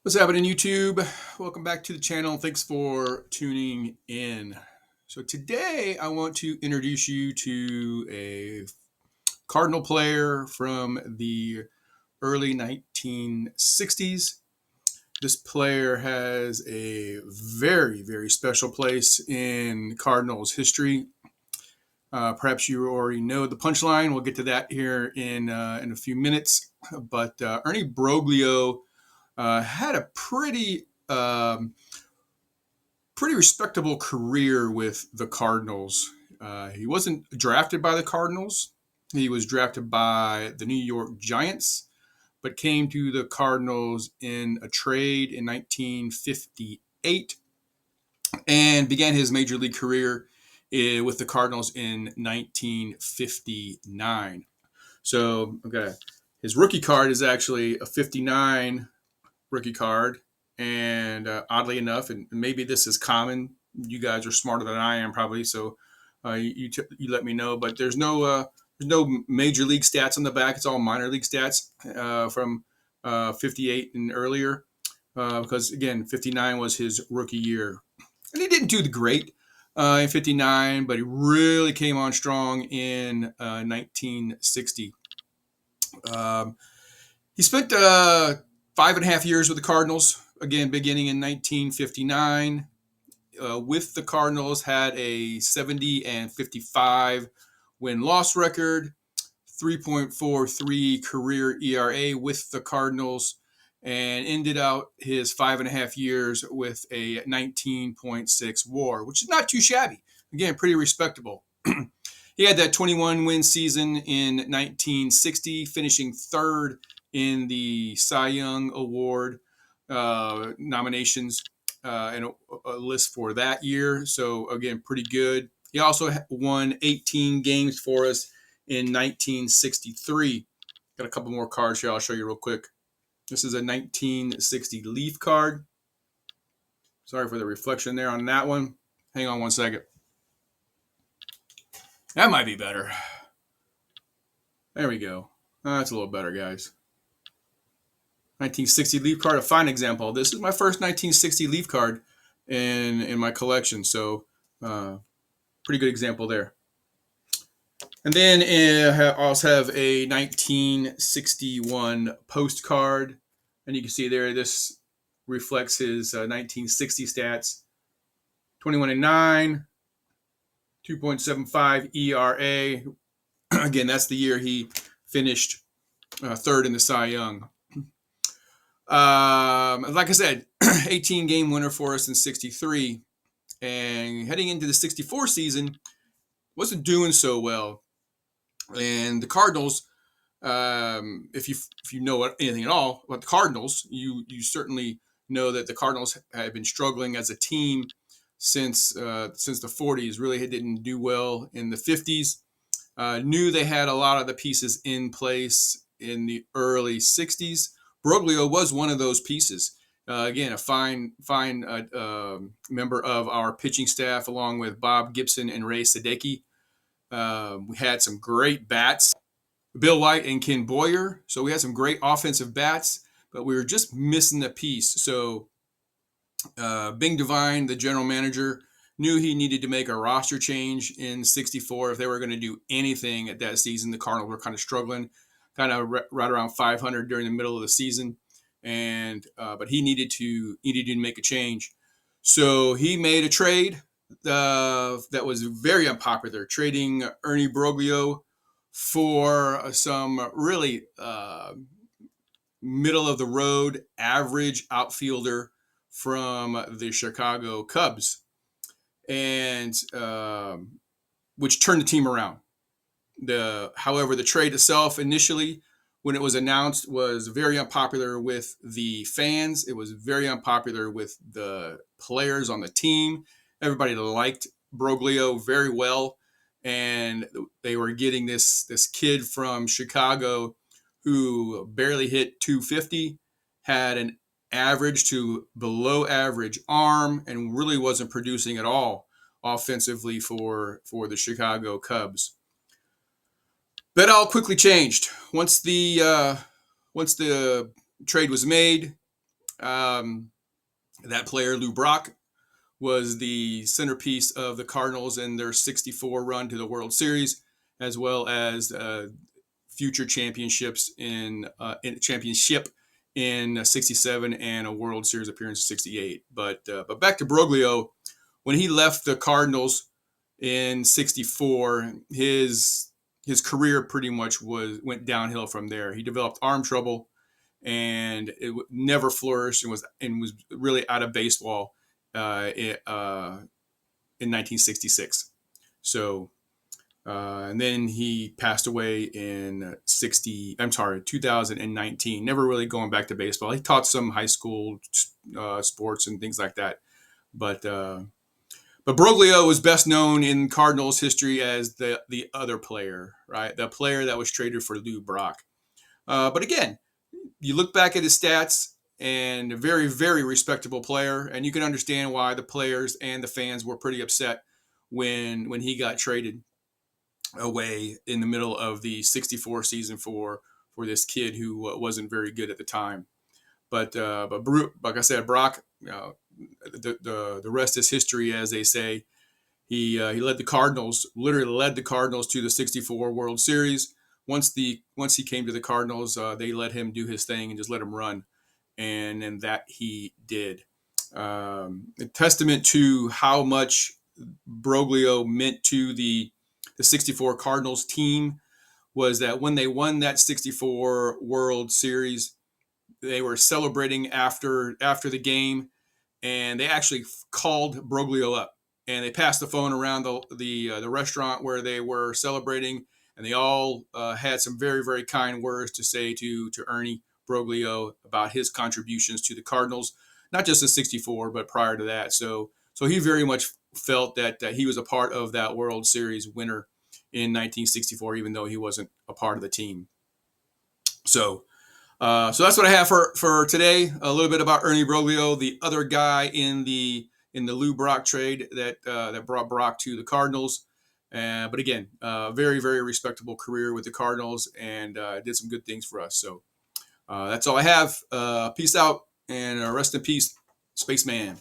What's happening, YouTube? Welcome back to the channel. Thanks for tuning in. So today I want to introduce you to a Cardinal player from the early 1960s. This player has a very, very special place in Cardinals history. Perhaps you already know the punchline. We'll get to that here in a few minutes. But Ernie Broglio had a pretty respectable career with the Cardinals. He wasn't drafted by the Cardinals. He was drafted by the New York Giants, but came to the Cardinals in a trade in 1958 and began his major league career with the Cardinals in 1959. So, okay, his rookie card is actually a 59 rookie card. And oddly enough, and maybe this is common, you guys are smarter than I am probably, so you let me know. But there's no major league stats on the back. It's all minor league stats from 58 and earlier, because again, 59 was his rookie year, and he didn't do the great in 59, but he really came on strong in 1960. Um, he spent 5.5 years with the Cardinals, again, beginning in 1959. With the Cardinals, had a 70 and 55 win-loss record, 3.43 career ERA with the Cardinals, and ended out his 5.5 years with a 19.6 WAR, which is not too shabby. Again, pretty respectable. He had that 21 win season in 1960, finishing third in the Cy Young Award nominations and a list for that year. So, again, pretty good. He also won 18 games for us in 1963. Got a couple more cards here I'll show you real quick. This is a 1960 Leaf card. Sorry for the reflection there on that one. Hang on one second. That might be better. There we go. That's a little better, guys. 1960 Leaf card, a fine example. This is my first 1960 Leaf card in my collection, so pretty good example there. And then I also have a 1961 postcard, and you can see there this reflects his 1960 stats: 21 and 9, 2.75 ERA. Again, that's the year he finished third in the Cy Young. Like I said, 18 game winner for us in 63, and heading into the 64 season, wasn't doing so well. And the Cardinals, if you know anything at all about the Cardinals, you certainly know that the Cardinals have been struggling as a team since the 40s. Really didn't do well in the 50s. Knew they had a lot of the pieces in place in the early 60s. Broglio was one of those pieces. Again, a fine member of our pitching staff, along with Bob Gibson and Ray Sadecki. We had some great bats, Bill White and Ken Boyer. So we had some great offensive bats, but we were just missing the piece. So Bing Devine, the general manager, knew he needed to make a roster change in 64 if they were going to do anything at that season. The Cardinals were kind of struggling, kind of right around 500 during the middle of the season, and but he needed to make a change. So he made a trade that was very unpopular, trading Ernie Broglio for some really middle of the road average outfielder from the Chicago Cubs, and which turned the team around. However, the trade itself initially, when it was announced, was very unpopular with the fans. It was very unpopular with the players on the team. Everybody liked Broglio very well, and they were getting this kid from Chicago who barely hit 250, had an average to below average arm, and really wasn't producing at all offensively for the Chicago Cubs. That all quickly changed once the trade was made. That player, Lou Brock, was the centerpiece of the Cardinals in their 64 run to the World Series, as well as future championships in championship in 67 and a World Series appearance in 68. But back to Broglio, when he left the Cardinals in 64, his career pretty much went downhill from there. He developed arm trouble and it never flourished and was really out of baseball in 1966. So and then he passed away in 2019. Never really going back to baseball. He taught some high school sports and things like that. But Broglio was best known in Cardinals history as the other player, right? The player that was traded for Lou Brock. But again, you look back at his stats, and a very, very respectable player, and you can understand why the players and the fans were pretty upset when he got traded away in the middle of the 64 season for this kid who wasn't very good at the time. But like I said, Brock, the rest is history, as they say. He led the Cardinals, literally led the Cardinals to the 64 World Series. Once he came to the Cardinals, they let him do his thing and just let him run, and that he did. A testament to how much Broglio meant to the 64 Cardinals team was that when they won that 64 World Series, they were celebrating after the game, and they actually called Broglio up, and they passed the phone around the restaurant where they were celebrating, and they all had some very, very kind words to say to Ernie Broglio about his contributions to the Cardinals, not just in '64 but prior to that. So he very much felt that he was a part of that World Series winner in 1964, even though he wasn't a part of the team. So that's what I have for today. A little bit about Ernie Broglio, the other guy in the Lou Brock trade that brought Brock to the Cardinals. But again, very, very respectable career with the Cardinals, and did some good things for us. So that's all I have. Peace out, and rest in peace, Spaceman.